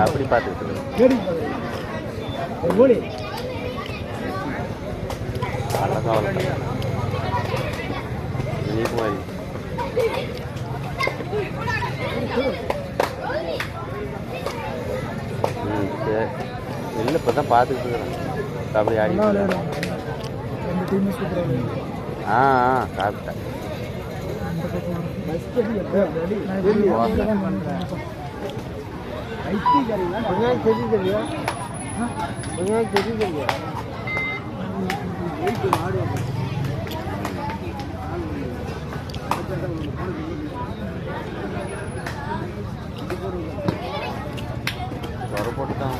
அப்படி பார்த்து இல்லை இப்போ தான் பார்த்துக்கிட்டு இருக்கிறேன் கபடி ஆடி சாப்பிட்டேன் போட்டுதான்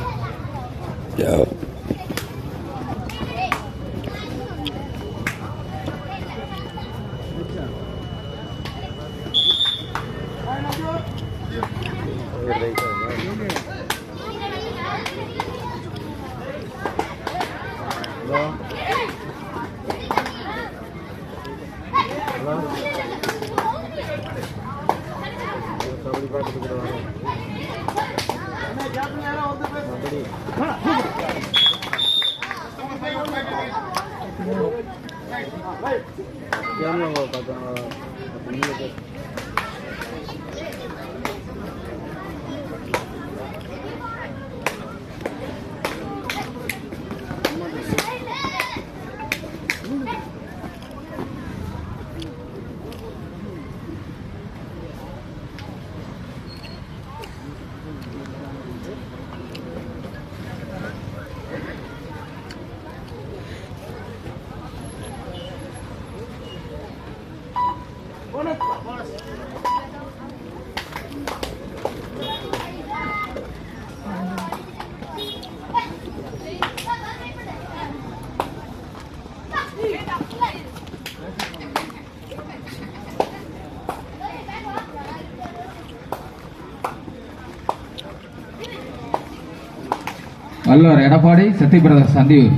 வல்லூர் எடப்பாடி சத்தி பிரதர்ஸ் சந்தியூர்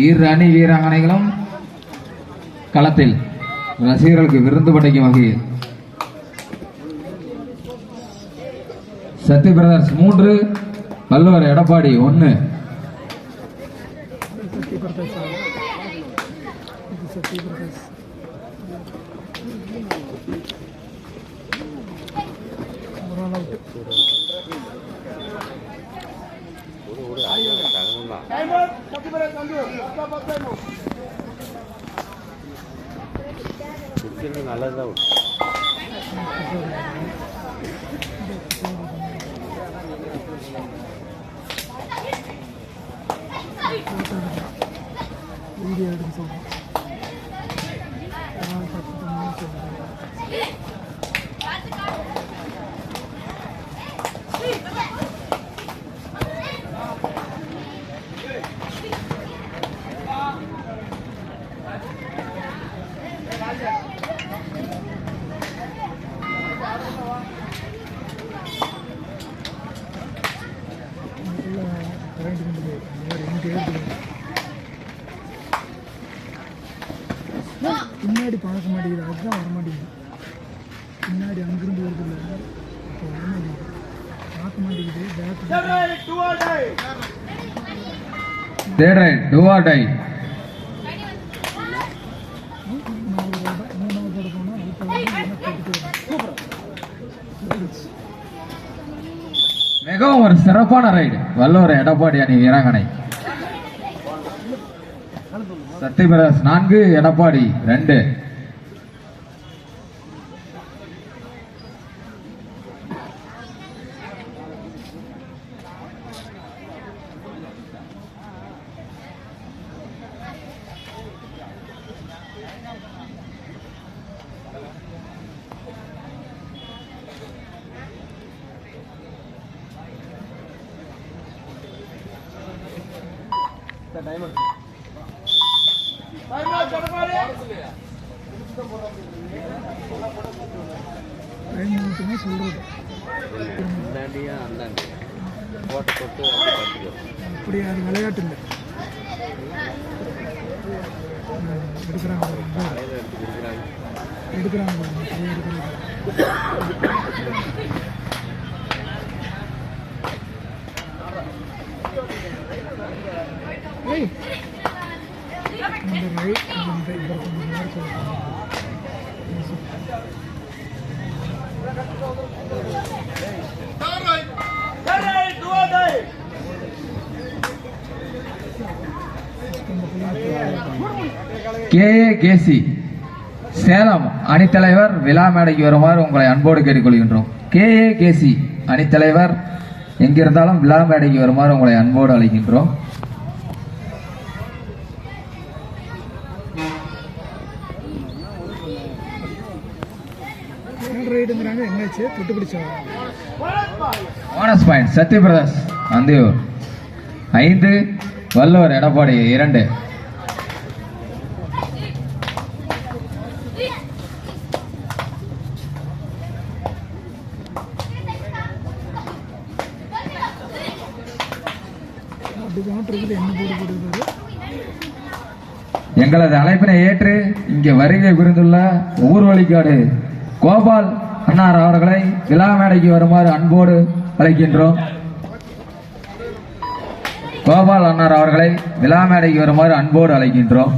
இரு அணி வீராங்கனைகளும் களத்தில் ரசிகர்களுக்கு விருந்து படைக்கும் வகையில் சத்தி பிரதர்ஸ் 3 வல்லூர் எடப்பாடி 1. நல்லதுதான் வீடியோ எடுக்க சொல்றேன். பின்னாடி பார்க்க மாட்டேங்குது, அதுதான் வர மாட்டேங்குது. பின்னாடி அங்கிருந்து வருது இல்லை, இப்போ வர மாட்டேங்குது, பார்க்க மாட்டேங்குது. மூணாவது மிகவும் ஒரு சிறப்பான ரைடு வல்லூர் எடப்பாடி அணி வீராங்கனை. சத்தி பிரதர்ஸ் 4 எடப்பாடி 2. டைம் மட்டுமே சொல்கிறது. இந்தாண்டியா அந்தாண்டி போட்டு தொட்டு வந்து பார்த்துக்கோ. அப்படி அது விளையாட்டு இல்லை. எடுக்கிறாங்க தலையில் எடுத்து கொடுக்குறாங்க. எடுக்கிறாங்க இந்த ரைட் இந்த இவர் கொஞ்சம் நேரம் சொல்லுவாங்க. KAKC சேலம் அணித்தலைவர் விழா மேடைக்கு வருமாறு உங்களை அன்போடு கேட்டுக்கொள்கின்றோம். KAKC அணித்தலைவர் எங்கிருந்தாலும் விழா மேடைக்கு வருமாறு உங்களை அன்போடு அழைக்கின்றோம். ரைடுங்கிறாங்க. என்னாச்சு? தொட்டு பிடிச்சா போனஸ் பாயிண்ட் சத்ய பிரதாஸ் அந்தியூர் 5, வல்லூர் எடப்பாடி 2. அப்படி காட்டுறது என்ன போட்டு போட்டுருக்காரு. எங்களது அழைப்பினை ஏற்று இங்கே வருகை புரிந்துள்ள ஊர்வழிக்காடு கோபால் அன்னார் அவர்களை விழா மேடைக்கு வருமாறு அன்போடு அழைக்கின்றோம். கோபால் அன்னார் அவர்களை விழா மேடைக்கு வருமாறு அன்போடு அழைக்கின்றோம்.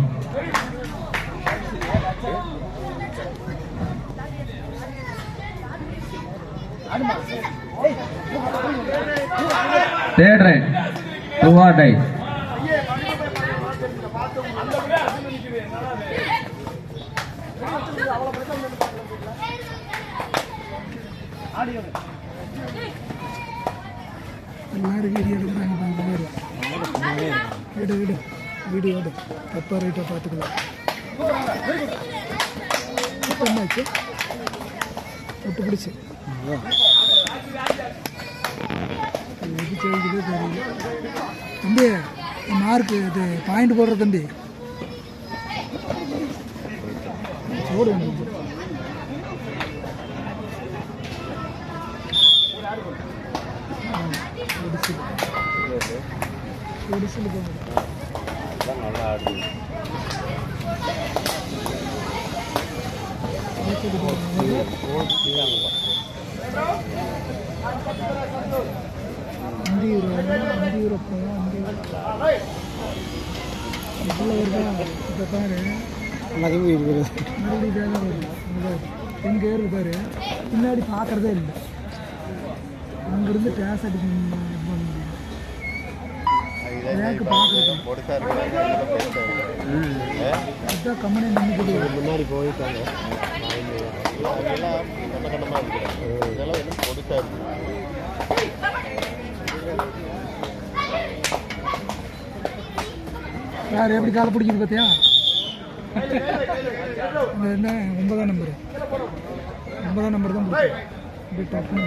Third right 2 or die. எல்லாரும் வீடியோ எடுக்கிறாங்க. எடு எடு வீடியோ எடு. தப்பா ரைட்டாக பார்த்துக்கலாம். என்னாச்சு? விட்டு பிடிச்சி எது செய்யுதோ தெரியல. தம்பி மார்க்கு இது பாயிண்ட் போடுற தம்பி சோடு வந்து நல்லா ஆடுது. எங்க இருக்காரு பின்னாடி பார்க்கறதே இல்லை. அங்கிருந்து டேஸ் அடிக்க அதுதான் கம்மனே நின்றுக்குது. முன்னாடி போயிட்டாங்க. யார் எப்படி காலை பிடிக்குது பார்த்தியா? என்ன 9ஆம் நம்பர் 9ஆம் நம்பர் தான் பிடிக்கும். இப்படி டக்குன்னு